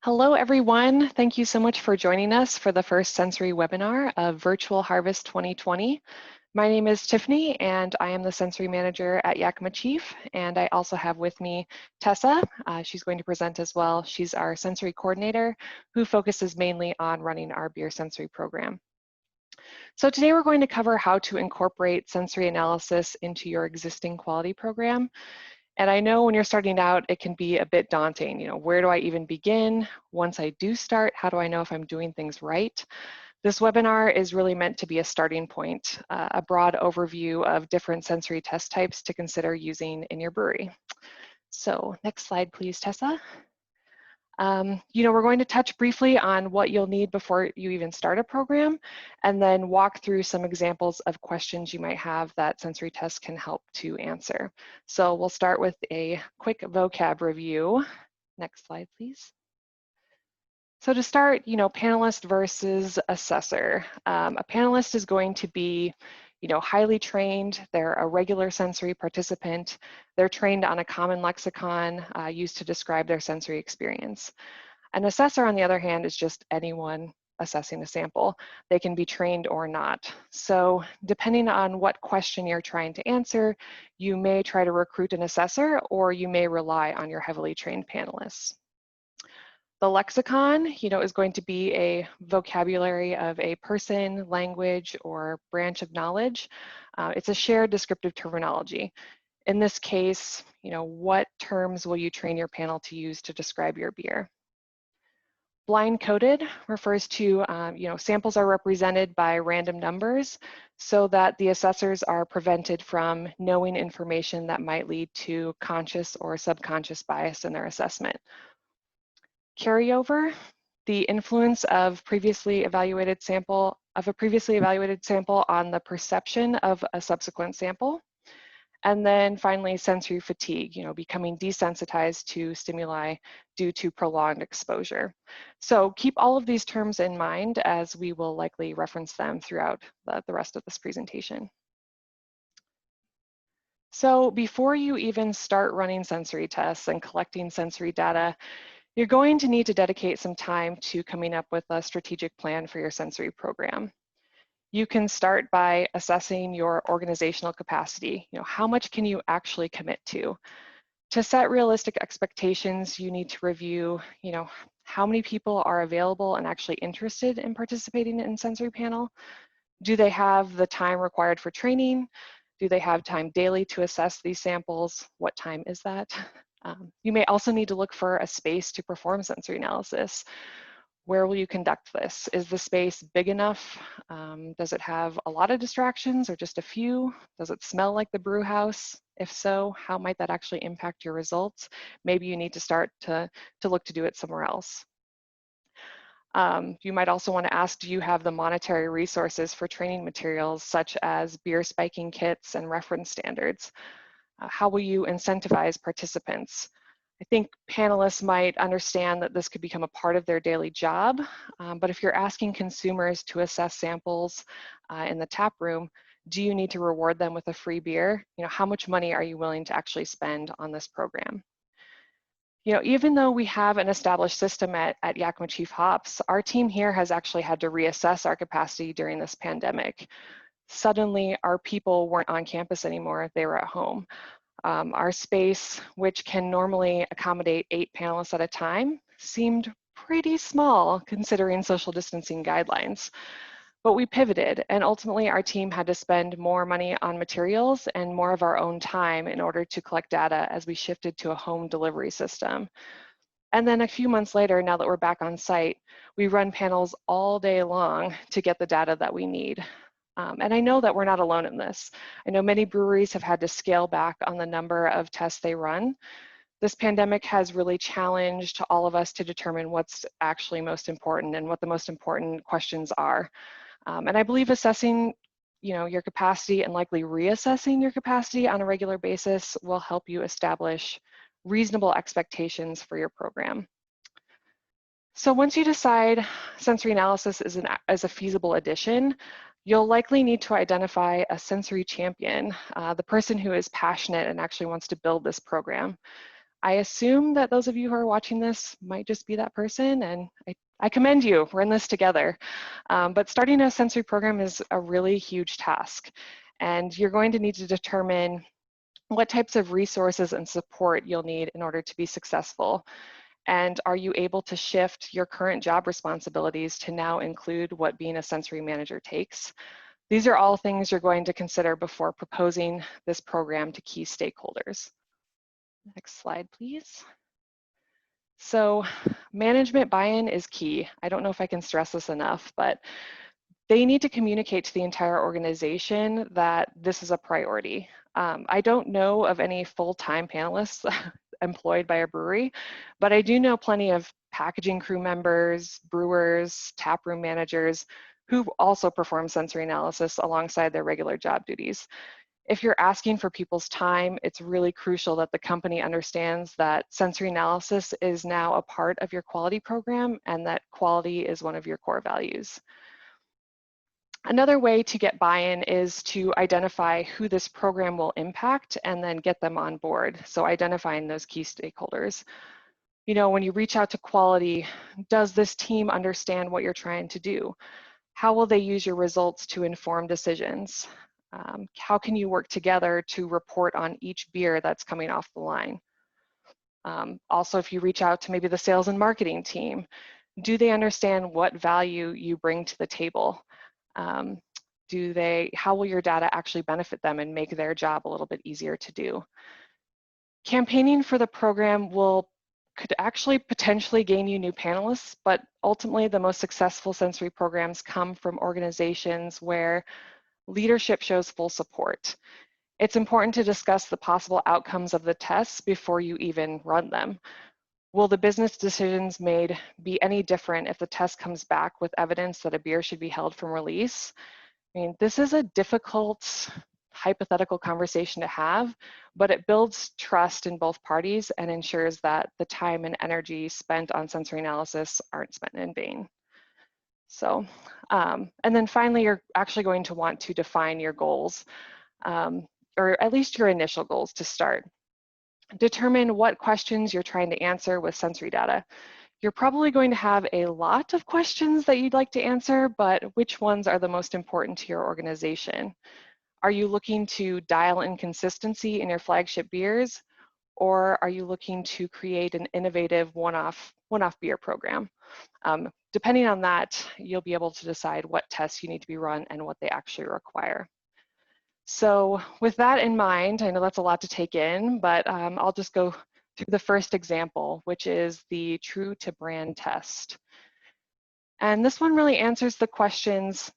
Hello, everyone. Thank you so much for joining us for the first sensory webinar of Virtual Harvest 2020. My name is Tiffany, and I am the sensory manager at Yakima Chief, and I also have with me Tessa. She's going to present as well. She's our sensory coordinator who focuses mainly on running our beer sensory program. So today we're going to cover how to incorporate sensory analysis into your existing quality program. And I know when you're starting out, it can be a bit daunting. Where do I even begin? Once I do start, how do I know if I'm doing things right? This webinar is really meant to be a starting point, a broad overview of different sensory test types to consider using in your brewery. So next slide, please, Tessa. We're going to touch briefly on what you'll need before you even start a program, and then walk through some examples of questions you might have that sensory tests can help to answer. So we'll start with a quick vocab review. Next slide, please. So to start, panelist versus assessor. A panelist is going to be highly trained. They're a regular sensory participant. They're trained on a common lexicon used to describe their sensory experience. An assessor, on the other hand, is just anyone assessing a sample. They can be trained or not. So depending on what question you're trying to answer, you may try to recruit an assessor, or you may rely on your heavily trained panelists. The lexicon, is going to be a vocabulary of a person, language, or branch of knowledge. It's a shared descriptive terminology. In this case, what terms will you train your panel to use to describe your beer? Blind coded refers to, samples are represented by random numbers so that the assessors are prevented from knowing information that might lead to conscious or subconscious bias in their assessment. Carryover, the influence of a previously evaluated sample on the perception of a subsequent sample. And then finally, sensory fatigue, becoming desensitized to stimuli due to prolonged exposure. So keep all of these terms in mind as we will likely reference them throughout the rest of this presentation. So before you even start running sensory tests and collecting sensory data, you're going to need to dedicate some time to coming up with a strategic plan for your sensory program. You can start by assessing your organizational capacity. How much can you actually commit to? To set realistic expectations, you need to review, how many people are available and actually interested in participating in sensory panel? Do they have the time required for training? Do they have time daily to assess these samples? What time is that? You may also need to look for a space to perform sensory analysis. Where will you conduct this? Is the space big enough? Does it have a lot of distractions or just a few? Does it smell like the brew house? If so, how might that actually impact your results? Maybe you need to start to look to do it somewhere else. You might also want to ask, do you have the monetary resources for training materials such as beer spiking kits and reference standards? How will you incentivize participants? I think panelists might understand that this could become a part of their daily job, but if you're asking consumers to assess samples in the tap room, do you need to reward them with a free beer? How much money are you willing to actually spend on this program? Even though we have an established system at Yakima Chief Hops, our team here has actually had to reassess our capacity during this pandemic. Suddenly, our people weren't on campus anymore, they were at home. Our space, which can normally accommodate 8 panelists at a time, seemed pretty small considering social distancing guidelines. But we pivoted, and ultimately our team had to spend more money on materials and more of our own time in order to collect data as we shifted to a home delivery system. And then a few months later, now that we're back on site, we run panels all day long to get the data that we need. And I know that we're not alone in this. I know many breweries have had to scale back on the number of tests they run. This pandemic has really challenged all of us to determine what's actually most important and what the most important questions are. And I believe assessing your capacity and likely reassessing your capacity on a regular basis will help you establish reasonable expectations for your program. So once you decide sensory analysis is a feasible addition, you'll likely need to identify a sensory champion, the person who is passionate and actually wants to build this program. I assume that those of you who are watching this might just be that person, and I commend you. We're in this together. But starting a sensory program is a really huge task, and you're going to need to determine what types of resources and support you'll need in order to be successful. And are you able to shift your current job responsibilities to now include what being a sensory manager takes? These are all things you're going to consider before proposing this program to key stakeholders. Next slide, please. So management buy-in is key. I don't know if I can stress this enough, but they need to communicate to the entire organization that this is a priority. I don't know of any full-time panelists employed by a brewery, but I do know plenty of packaging crew members, brewers, taproom managers who also perform sensory analysis alongside their regular job duties. If you're asking for people's time, it's really crucial that the company understands that sensory analysis is now a part of your quality program and that quality is one of your core values. Another way to get buy-in is to identify who this program will impact and then get them on board. So identifying those key stakeholders. You know, when you reach out to quality, does this team understand what you're trying to do? How will they use your results to inform decisions? How can you work together to report on each beer that's coming off the line? Also, if you reach out to maybe the sales and marketing team, do they understand what value you bring to the table? How will your data actually benefit them and make their job a little bit easier to do? Campaigning for the program could actually potentially gain you new panelists, but ultimately the most successful sensory programs come from organizations where leadership shows full support. It's important to discuss the possible outcomes of the tests before you even run them. Will the business decisions made be any different if the test comes back with evidence that a beer should be held from release? I mean, this is a difficult hypothetical conversation to have, but it builds trust in both parties and ensures that the time and energy spent on sensory analysis aren't spent in vain. So, and then finally, you're actually going to want to define your goals, or at least your initial goals to start. Determine what questions you're trying to answer with sensory data. You're probably going to have a lot of questions that you'd like to answer, but which ones are the most important to your organization? Are you looking to dial in consistency in your flagship beers, or are you looking to create an innovative one-off beer program? Depending on that, you'll be able to decide what tests you need to be run and what they actually require. So with that in mind, I know that's a lot to take in, but I'll just go through the first example, which is the true to brand test. And this one really answers the questions,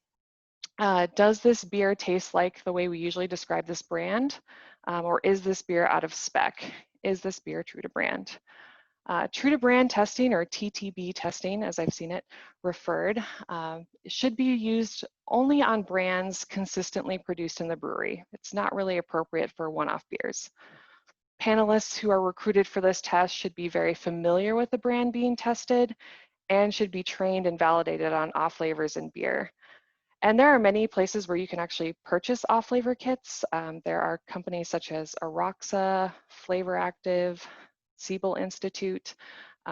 does this beer taste like the way we usually describe this brand? Or is this beer out of spec? Is this beer true to brand? True to brand testing, or TTB testing, as I've seen it referred, should be used only on brands consistently produced in the brewery. It's not really appropriate for one-off beers. Panelists who are recruited for this test should be very familiar with the brand being tested and should be trained and validated on off flavors in beer. And there are many places where you can actually purchase off-flavor kits. There are companies such as Aroxa, Flavor Active, Siebel Institute.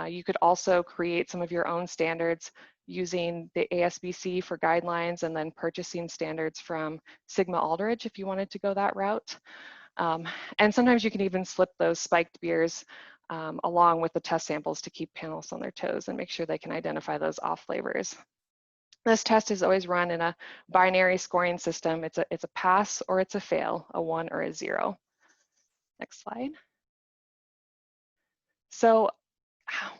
You could also create some of your own standards using the ASBC for guidelines and then purchasing standards from Sigma Aldrich if you wanted to go that route. And sometimes you can even slip those spiked beers along with the test samples to keep panelists on their toes and make sure they can identify those off flavors. This test is always run in a binary scoring system. It's a pass or it's a fail, a 1 or a 0. Next slide. So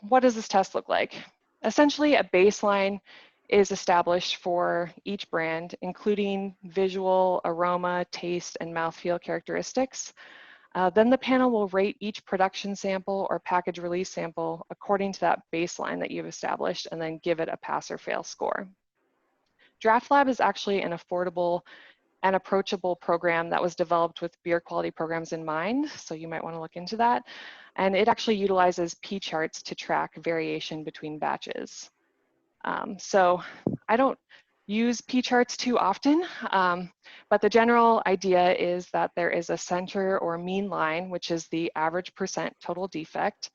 what does this test look like? Essentially, a baseline is established for each brand, including visual, aroma, taste, and mouthfeel characteristics. Then the panel will rate each production sample or package release sample according to that baseline that you've established and then give it a pass or fail score. Draft Lab is actually an affordable and approachable program that was developed with beer quality programs in mind, so you might want to look into that. And it actually utilizes P-charts to track variation between batches. So I don't use P-charts too often, but the general idea is that there is a center or mean line, which is the average percent total defect.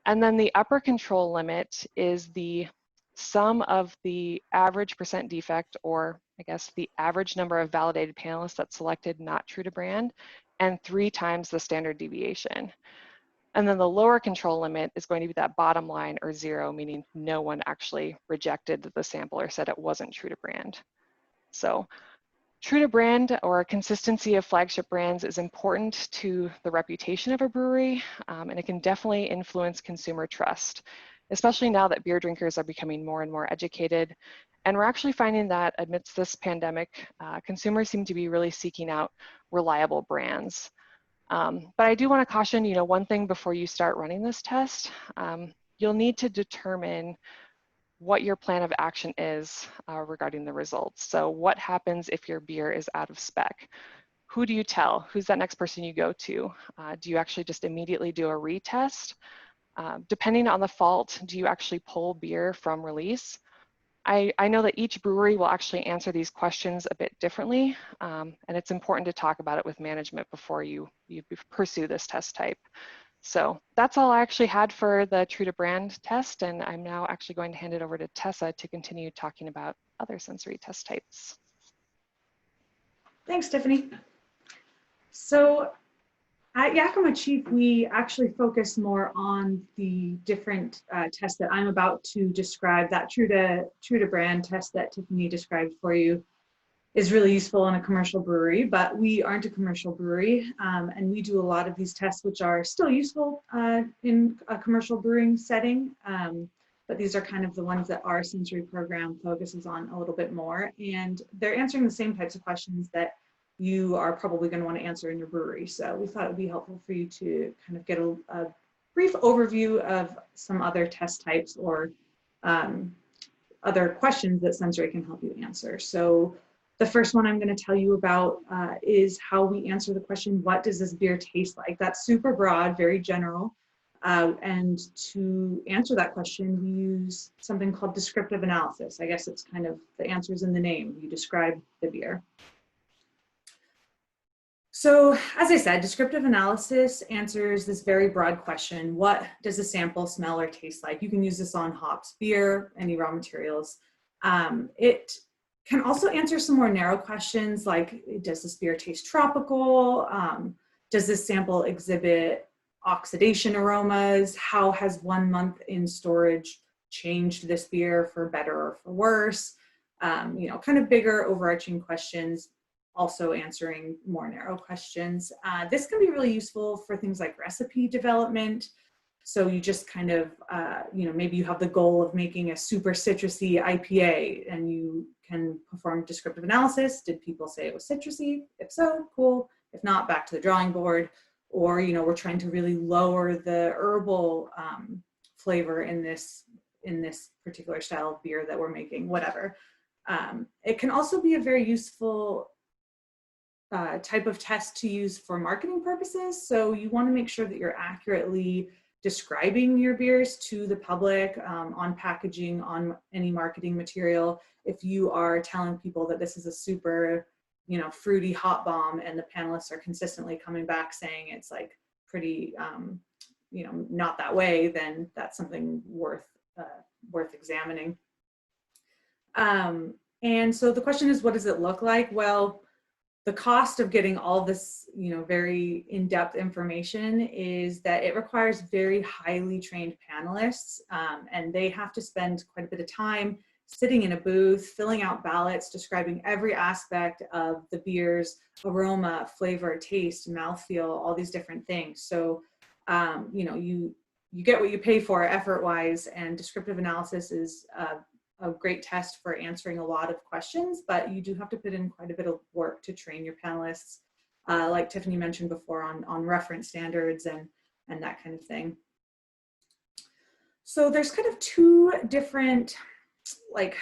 And then the upper control limit is the sum of the average percent defect, or I guess the average number of validated panelists that selected not true to brand, and 3 times the standard deviation. And then the lower control limit is going to be that bottom line, or 0, meaning no one actually rejected the sample or said it wasn't true to brand. So true to brand, or consistency of flagship brands, is important to the reputation of a brewery, and it can definitely influence consumer trust, especially now that beer drinkers are becoming more and more educated. And we're actually finding that amidst this pandemic, consumers seem to be really seeking out reliable brands. But I do want to caution, one thing before you start running this test. You'll need to determine what your plan of action is regarding the results. So what happens if your beer is out of spec? Who do you tell? Who's that next person you go to? Do you actually just immediately do a retest? Depending on the fault, do you actually pull beer from release? I know that each brewery will actually answer these questions a bit differently, and it's important to talk about it with management before you pursue this test type. So that's all I actually had for the True to Brand test, and I'm now actually going to hand it over to Tessa to continue talking about other sensory test types. Thanks, Tiffany. So at Yakima Chief, we actually focus more on the different tests that I'm about to describe. That true to brand test that Tiffany described for you is really useful in a commercial brewery, but we aren't a commercial brewery, and we do a lot of these tests which are still useful in a commercial brewing setting, but these are kind of the ones that our sensory program focuses on a little bit more, and they're answering the same types of questions that you are probably going to want to answer in your brewery. So we thought it would be helpful for you to kind of get a brief overview of some other test types or other questions that sensory can help you answer. So the first one I'm going to tell you about is how we answer the question, what does this beer taste like? That's super broad, very general. And to answer that question, we use something called descriptive analysis. I guess it's kind of the answers in the name. You describe the beer. So as I said, descriptive analysis answers this very broad question. What does a sample smell or taste like? You can use this on hops, beer, any raw materials. It can also answer some more narrow questions like, does this beer taste tropical? Does this sample exhibit oxidation aromas? How has 1 month in storage changed this beer for better or for worse? Kind of bigger overarching questions, also answering more narrow questions. This can be really useful for things like recipe development. So you just kind of, maybe you have the goal of making a super citrusy IPA and you can perform descriptive analysis. Did people say it was citrusy? If so, cool. If not, back to the drawing board. Or, we're trying to really lower the herbal flavor in this particular style of beer that we're making, whatever. It can also be a very useful type of test to use for marketing purposes. So you want to make sure that you're accurately describing your beers to the public on packaging, on any marketing material. If you are telling people that this is a super, fruity hot bomb and the panelists are consistently coming back saying it's like pretty, not that way, then that's something worth examining. And so the question is, what does it look like? Well, the cost of getting all this, very in-depth information is that it requires very highly trained panelists, and they have to spend quite a bit of time sitting in a booth, filling out ballots, describing every aspect of the beer's aroma, flavor, taste, mouthfeel, all these different things. So, you get what you pay for effort-wise, and descriptive analysis is a great test for answering a lot of questions, but you do have to put in quite a bit of work to train your panelists, like Tiffany mentioned before, on reference standards and that kind of thing. So there's kind of 2 different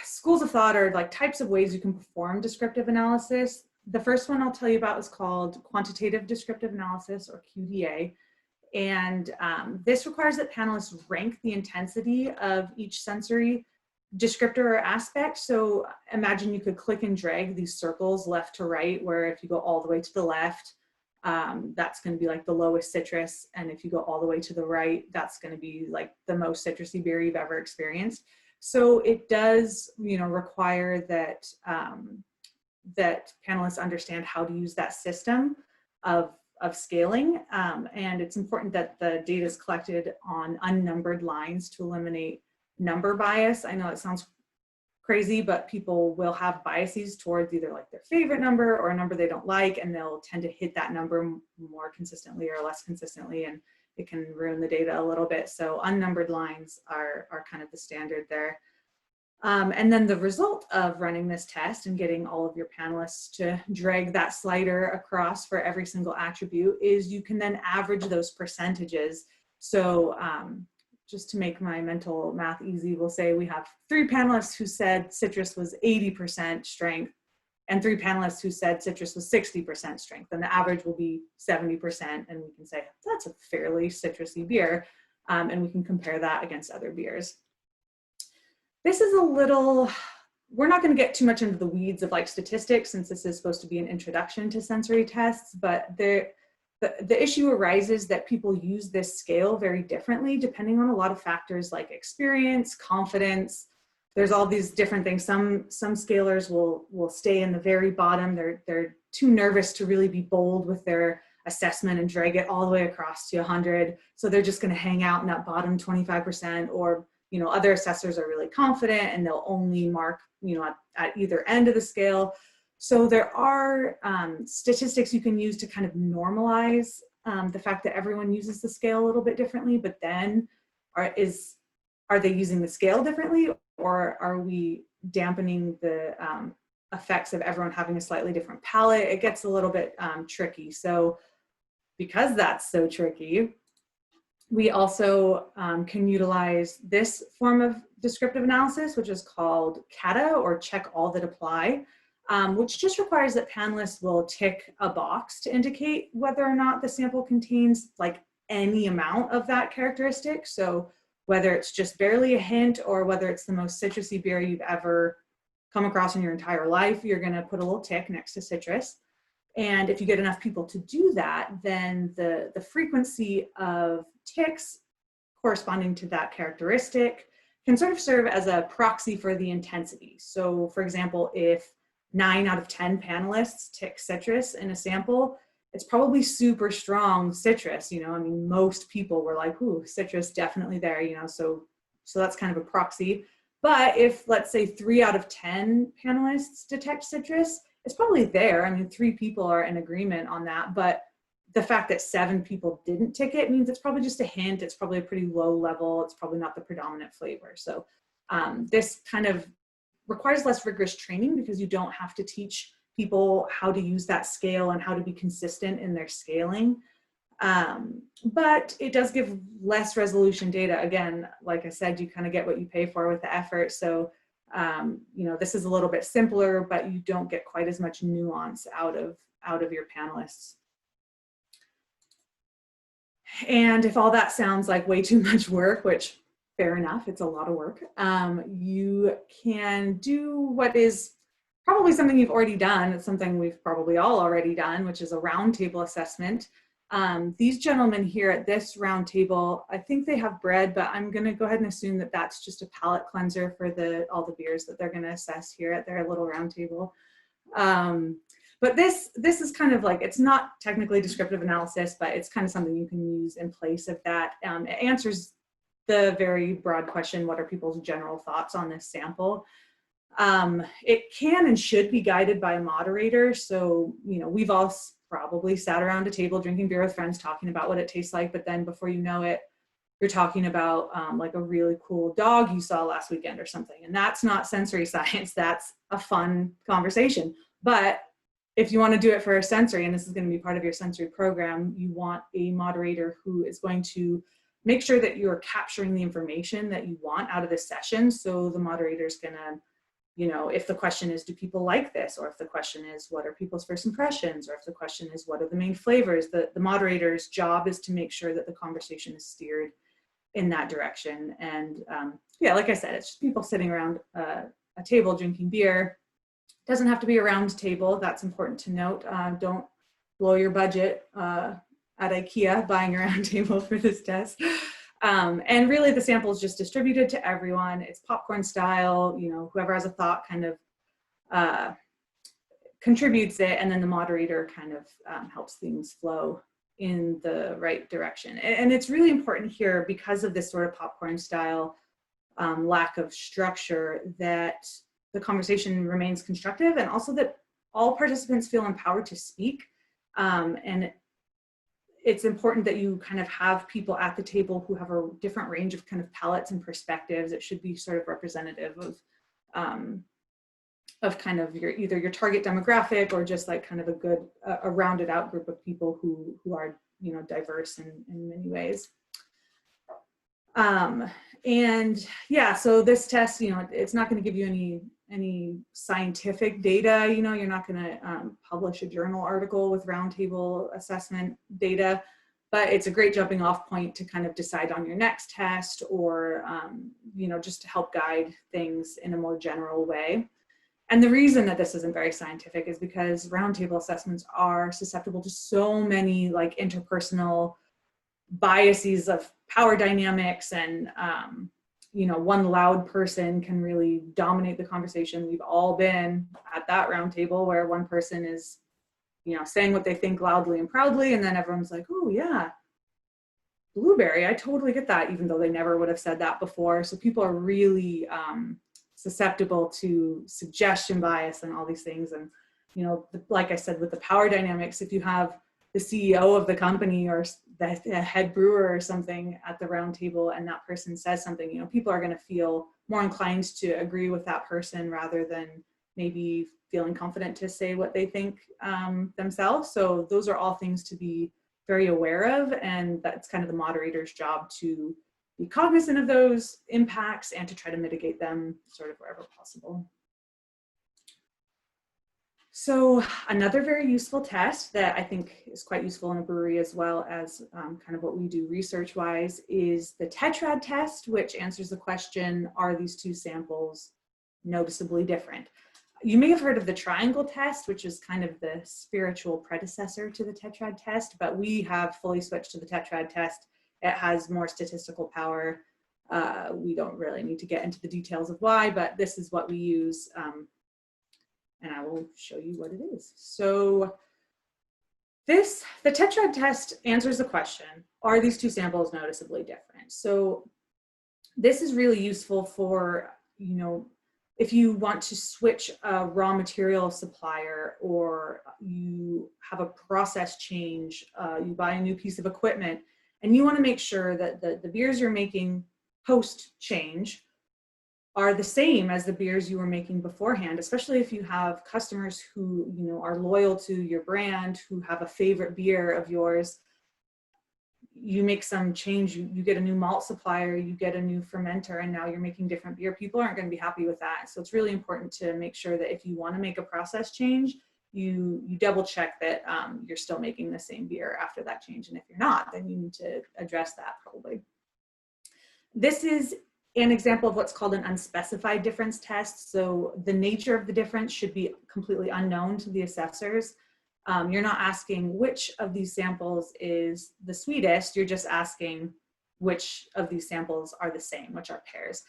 schools of thought or types of ways you can perform descriptive analysis. The first one I'll tell you about is called quantitative descriptive analysis, or QDA. And this requires that panelists rank the intensity of each sensory descriptor aspect. So imagine you could click and drag these circles left to right, where if you go all the way to the left, that's going to be like the lowest citrus. And if you go all the way to the right, that's going to be like the most citrusy beer you've ever experienced. So it does, require that, that panelists understand how to use that system of scaling. And it's important that the data is collected on unnumbered lines to eliminate number bias. I know it sounds crazy, but people will have biases towards either like their favorite number or a number they don't like, and they'll tend to hit that number more consistently or less consistently, and it can ruin the data a little bit. So unnumbered lines are kind of the standard there. And then the result of running this test and getting all of your panelists to drag that slider across for every single attribute is you can then average those percentages. So just to make my mental math easy, we'll say we have 3 panelists who said citrus was 80% strength and 3 panelists who said citrus was 60% strength. And the average will be 70%. And we can say, that's a fairly citrusy beer. And we can compare that against other beers. This is a little, we're not going to get too much into the weeds of like statistics, since this is supposed to be an introduction to sensory tests, but the issue arises that people use this scale very differently depending on a lot of factors like experience, confidence. There's all these different things. Some scalers will stay in the very bottom. They're too nervous to really be bold with their assessment and drag it all the way across to 100. So they're just going to hang out in that bottom 25%, or other assessors are really confident and they'll only mark, at either end of the scale. So there are statistics you can use to kind of normalize the fact that everyone uses the scale a little bit differently, but then are they using the scale differently, or are we dampening the effects of everyone having a slightly different palate? It gets a little bit tricky. So because that's so tricky, we also can utilize this form of descriptive analysis, which is called CATA, or check all that apply, which just requires that panelists will tick a box to indicate whether or not the sample contains like any amount of that characteristic. So whether it's just barely a hint or whether it's the most citrusy beer you've ever come across in your entire life, you're going to put a little tick next to citrus. And if you get enough people to do that, then the frequency of ticks corresponding to that characteristic can sort of serve as a proxy for the intensity. So for example, if 9 out of 10 panelists tick citrus in a sample, it's probably super strong citrus. Most people were like, ooh, citrus definitely there, so that's kind of a proxy. But if, let's say, 3 out of 10 panelists detect citrus, it's probably there. 3 people are in agreement on that, but the fact that 7 people didn't tick it means it's probably just a hint. It's probably a pretty low level. It's probably not the predominant flavor. So this kind of requires less rigorous training because you don't have to teach people how to use that scale and how to be consistent in their scaling. But it does give less resolution data. Again, like I said, you kind of get what you pay for with the effort. So this is a little bit simpler, but you don't get quite as much nuance out of your panelists. And if all that sounds like way too much work, which fair enough, it's a lot of work, you can do what is probably something you've already done. It's something we've probably all already done, which is a roundtable assessment. These gentlemen here at this roundtable, I think they have bread, but I'm going to go ahead and assume that that's just a palate cleanser for all the beers that they're going to assess here at their little roundtable. But this is kind of like, it's not technically descriptive analysis, but it's kind of something you can use in place of that. It answers the very broad question, what are people's general thoughts on this sample? It can and should be guided by a moderator. So, we've all probably sat around a table drinking beer with friends talking about what it tastes like, but then before you know it, you're talking about like a really cool dog you saw last weekend or something. And that's not sensory science. That's a fun conversation. But if you want to do it for a sensory, and this is going to be part of your sensory program, you want a moderator who is going to make sure that you're capturing the information that you want out of this session. So the moderator is going to, if the question is, do people like this? Or if the question is, what are people's first impressions? Or if the question is, what are the main flavors? The moderator's job is to make sure that the conversation is steered in that direction. And yeah, like I said, it's just people sitting around a table drinking beer. Doesn't have to be a round table. That's important to note. Don't blow your budget at IKEA buying a round table for this test. And really the sample is just distributed to everyone. It's popcorn style, you know, whoever has a thought kind of contributes it, and then the moderator kind of helps things flow in the right direction. And it's really important here, because of this sort of popcorn style lack of structure, that the conversation remains constructive, and also that all participants feel empowered to speak. And it's important that you kind of have people at the table who have a different range of kind of palettes and perspectives. It should be sort of representative of kind of either your target demographic, or just like kind of a rounded out group of people who are, you know, diverse in many ways. And yeah, so this test, you know, it's not going to give you any scientific data. You know, you're not going to publish a journal article with roundtable assessment data, but it's a great jumping off point to kind of decide on your next test, or you know, just to help guide things in a more general way. And the reason that this isn't very scientific is because roundtable assessments are susceptible to so many like interpersonal biases of power dynamics, and you know, one loud person can really dominate the conversation. We've all been at that roundtable where one person is, you know, saying what they think loudly and proudly, and then everyone's like, oh yeah, blueberry, I totally get that, even though they never would have said that before. So people are really susceptible to suggestion bias and all these things. And, you know, like I said, with the power dynamics, if you have the CEO of the company or the head brewer or something at the round table, and that person says something, you know, people are going to feel more inclined to agree with that person rather than maybe feeling confident to say what they think themselves. So those are all things to be very aware of, and that's kind of the moderator's job to be cognizant of those impacts and to try to mitigate them sort of wherever possible. So another very useful test that I think is quite useful in a brewery, as well as kind of what we do research-wise, is the Tetrad test, which answers the question, are these two samples noticeably different? You may have heard of the triangle test, which is kind of the spiritual predecessor to the Tetrad test, but we have fully switched to the Tetrad test. It has more statistical power. We don't really need to get into the details of why, but this is what we use. And I will show you what it is. So the Tetrad test answers the question, are these two samples noticeably different? So this is really useful for, you know, if you want to switch a raw material supplier, or you have a process change, you buy a new piece of equipment, and you want to make sure that the beers you're making post change are the same as the beers you were making beforehand, especially if you have customers who, you know, are loyal to your brand, who have a favorite beer of yours. You make some change, you get a new malt supplier, you get a new fermenter, and now you're making different beer. People aren't going to be happy with that. So it's really important to make sure that if you want to make a process change, you double check that you're still making the same beer after that change. And if you're not, then you need to address that probably. This is an example of what's called an unspecified difference test. So the nature of the difference should be completely unknown to the assessors. You're not asking which of these samples is the sweetest, you're just asking which of these samples are the same, which are pairs.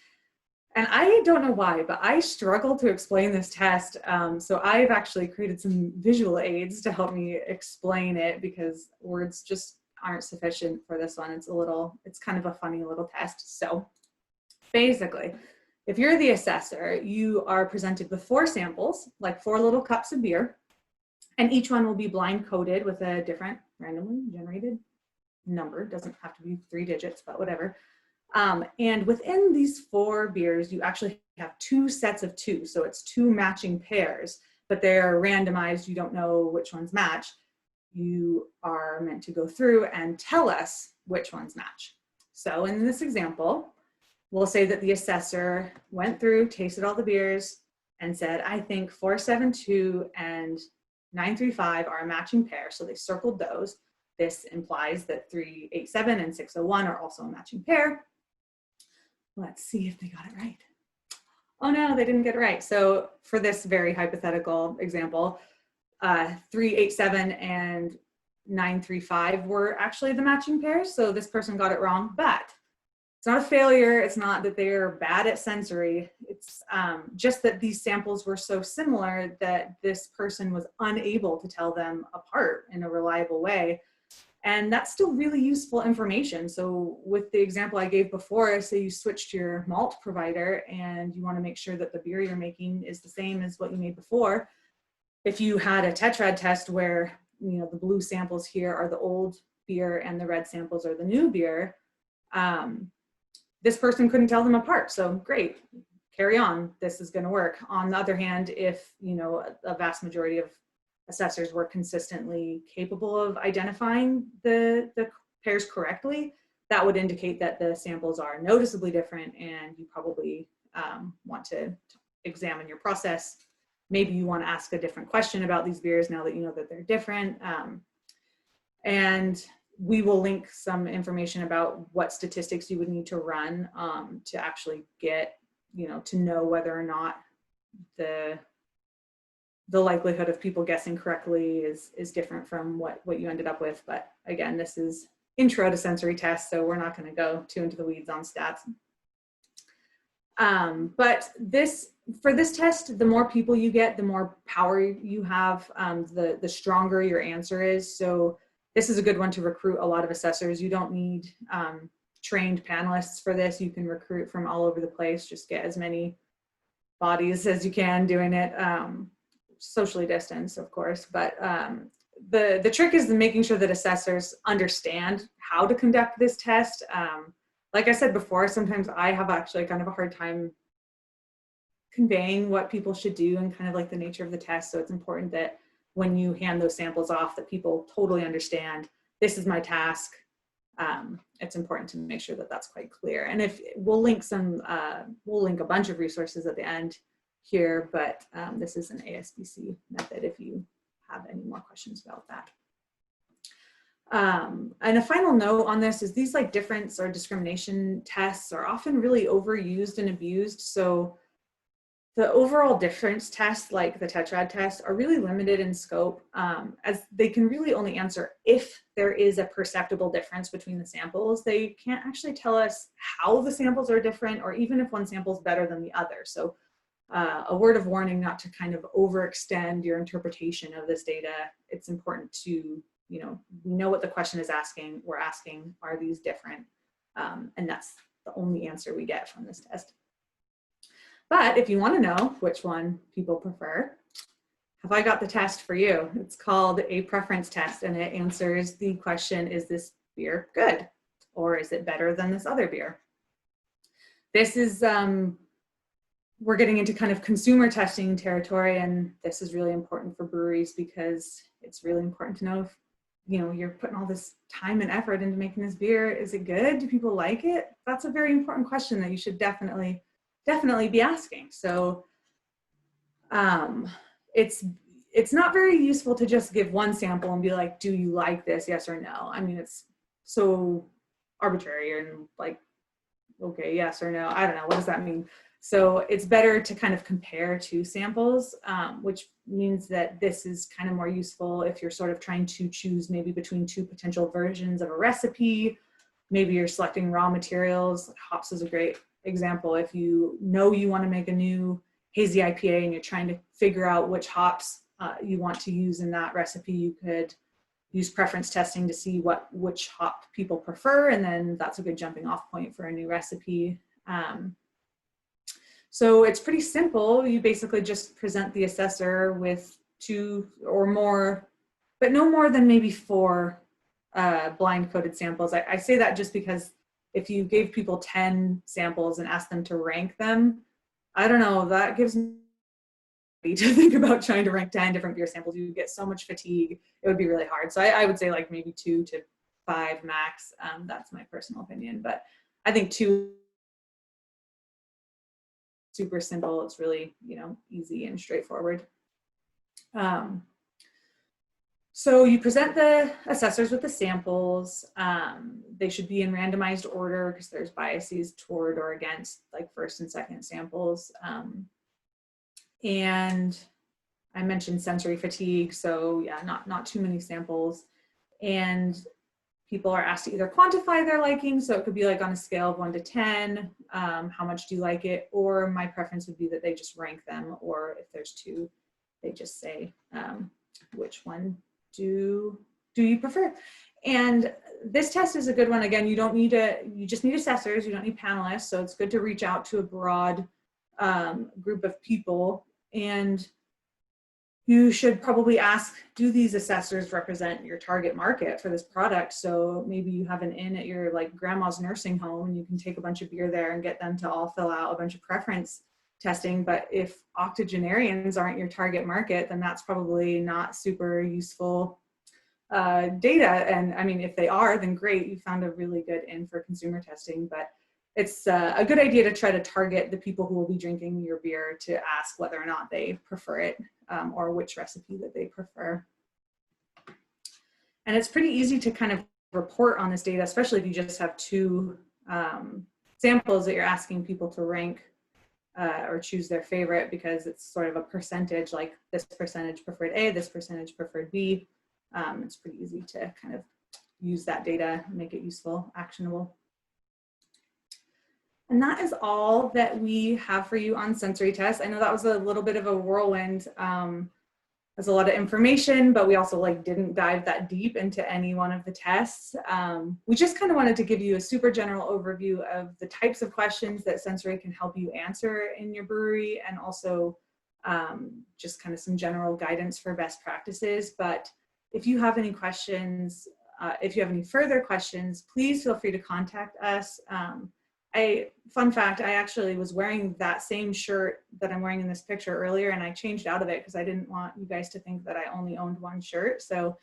And I don't know why, but I struggle to explain this test. So I've actually created some visual aids to help me explain it, because words just aren't sufficient for this one. It's kind of a funny little test. So basically, if you're the assessor, you are presented with 4 samples, like 4 little cups of beer, and each one will be blind coded with a different randomly generated number. It doesn't have to be 3 digits, but whatever. And within these 4 beers, you actually have 2 sets of 2. So it's 2 matching pairs, but they're randomized. You don't know which ones match. You are meant to go through and tell us which ones match. So in this example, we'll say that the assessor went through, tasted all the beers, and said, I think 472 and 935 are a matching pair. So they circled those. This implies that 387 and 601 are also a matching pair. let's see if they got it right. Oh no, they didn't get it right. So for this very hypothetical example, 387 and 935 were actually the matching pairs. So this person got it wrong, but it's not a failure. It's not that they're bad at sensory. It's just that these samples were so similar that this person was unable to tell them apart in a reliable way. And that's still really useful information. So with the example I gave before, say you switched your malt provider and you want to make sure that the beer you're making is the same as what you made before. If you had a Tetrad test where, you know, the blue samples here are the old beer and the red samples are the new beer, this person couldn't tell them apart. So great, carry on, this is going to work. On the other hand, if, you know, a vast majority of assessors were consistently capable of identifying the pairs correctly, that would indicate that the samples are noticeably different, and you probably want to examine your process. Maybe you want to ask a different question about these beers now that you know that they're different. And we will link some information about what statistics you would need to run to actually get, you know, to know whether or not the likelihood of people guessing correctly is different from what you ended up with. But again, this is intro to sensory tests, so we're not going to go too into the weeds on stats. But for this test, the more people you get, the more power you have, the stronger your answer is. So this is a good one to recruit a lot of assessors. You don't need trained panelists for this. You can recruit from all over the place. Just get as many bodies as you can doing it, socially distanced, of course. But the trick is making sure that assessors understand how to conduct this test. Like I said before, sometimes I have actually kind of a hard time conveying what people should do and kind of like the nature of the test. So it's important that when you hand those samples off that people totally understand, this is my task. It's important to make sure that that's quite clear. And if we'll link a bunch of resources at the end here, but this is an ASBC method if you have any more questions about that. And a final note on this is these like difference or discrimination tests are often really overused and abused. So the overall difference tests, like the Tetrad test, are really limited in scope, as they can really only answer if there is a perceptible difference between the samples. They can't actually tell us how the samples are different, or even if one sample is better than the other. So a word of warning not to kind of overextend your interpretation of this data. It's important to, you know, we know what the question is asking. We're asking, are these different? And that's the only answer we get from this test. But if you want to know which one people prefer, have I got the test for you? It's called a preference test, and it answers the question, is this beer good? Or is it better than this other beer? This is, we're getting into kind of consumer testing territory, and this is really important for breweries because it's really important to know if, you know, you're putting all this time and effort into making this beer. Is it good? Do people like it? That's a very important question that you should definitely be asking. So it's not very useful to just give one sample and be like, do you like this, yes or no? I mean, it's so arbitrary and like, okay, yes or no, I don't know, what does that mean? So it's better to kind of compare two samples, which means that this is kind of more useful if you're sort of trying to choose maybe between two potential versions of a recipe. Maybe you're selecting raw materials. Hops is a great example. If you know you want to make a new hazy IPA and you're trying to figure out which hops you want to use in that recipe, you could use preference testing to see which hop people prefer, and then that's a good jumping off point for a new recipe. So it's pretty simple. You basically just present the assessor with two or more, but no more than maybe 4 blind coded samples. I say that just because if you gave people 10 samples and asked them to rank them, I don't know, that gives me to think about trying to rank 10 different beer samples. You get so much fatigue, it would be really hard. So I would say like maybe 2 to 5 max. That's my personal opinion, but I think 2 super simple. It's really, you know, easy and straightforward. So you present the assessors with the samples. They should be in randomized order because there's biases toward or against like first and second samples. And I mentioned sensory fatigue, so yeah, not too many samples. And people are asked to either quantify their liking, so it could be like on a scale of 1 to 10, how much do you like it? Or my preference would be that they just rank them, or if there's 2, they just say which one do you prefer? And this test is a good one. Again, you just need assessors, you don't need panelists, so it's good to reach out to a broad group of people. And you should probably ask, do these assessors represent your target market for this product? So maybe you have an inn at your like grandma's nursing home and you can take a bunch of beer there and get them to all fill out a bunch of preference testing. But if octogenarians aren't your target market, then that's probably not super useful data. And I mean, if they are, then great, you found a really good inn for consumer testing. But it's a good idea to try to target the people who will be drinking your beer to ask whether or not they prefer it or which recipe that they prefer. And it's pretty easy to kind of report on this data, especially if you just have 2 samples that you're asking people to rank or choose their favorite, because it's sort of a percentage, like this percentage preferred A, this percentage preferred B. It's pretty easy to kind of use that data, make it useful, actionable. And that is all that we have for you on sensory tests. I know that was a little bit of a whirlwind. There's a lot of information, but we also like didn't dive that deep into any one of the tests. We just kind of wanted to give you a super general overview of the types of questions that sensory can help you answer in your brewery, and also just kind of some general guidance for best practices. But if you have any questions, if you have any further questions, please feel free to contact us. Fun fact, I actually was wearing that same shirt that I'm wearing in this picture earlier, and I changed out of it because I didn't want you guys to think that I only owned one shirt. So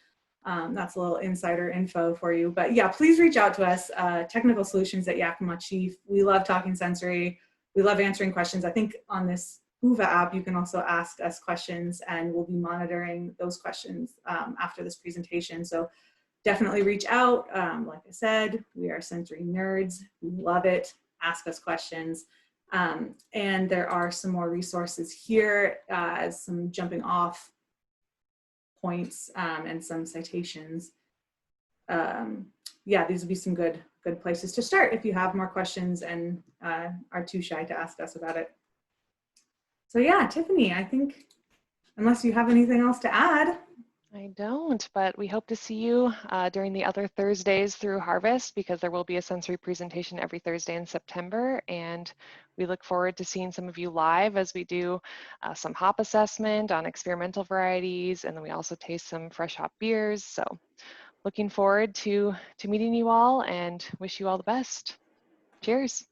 that's a little insider info for you. But yeah, please reach out to us, Technical Solutions at Yakima Chief. We love talking sensory. We love answering questions. I think on this Uva app, you can also ask us questions, and we'll be monitoring those questions after this presentation. So definitely reach out. Like I said, we are sensory nerds. We love it. Ask us questions. And there are some more resources here as some jumping off points and some citations. Yeah, these would be some good places to start if you have more questions and are too shy to ask us about it. So yeah, Tiffany, I think, unless you have anything else to add. I don't, but we hope to see you during the other Thursdays through Harvest, because there will be a sensory presentation every Thursday in September, and we look forward to seeing some of you live as we do some hop assessment on experimental varieties, and then we also taste some fresh hop beers. So looking forward to meeting you all, and wish you all the best. Cheers.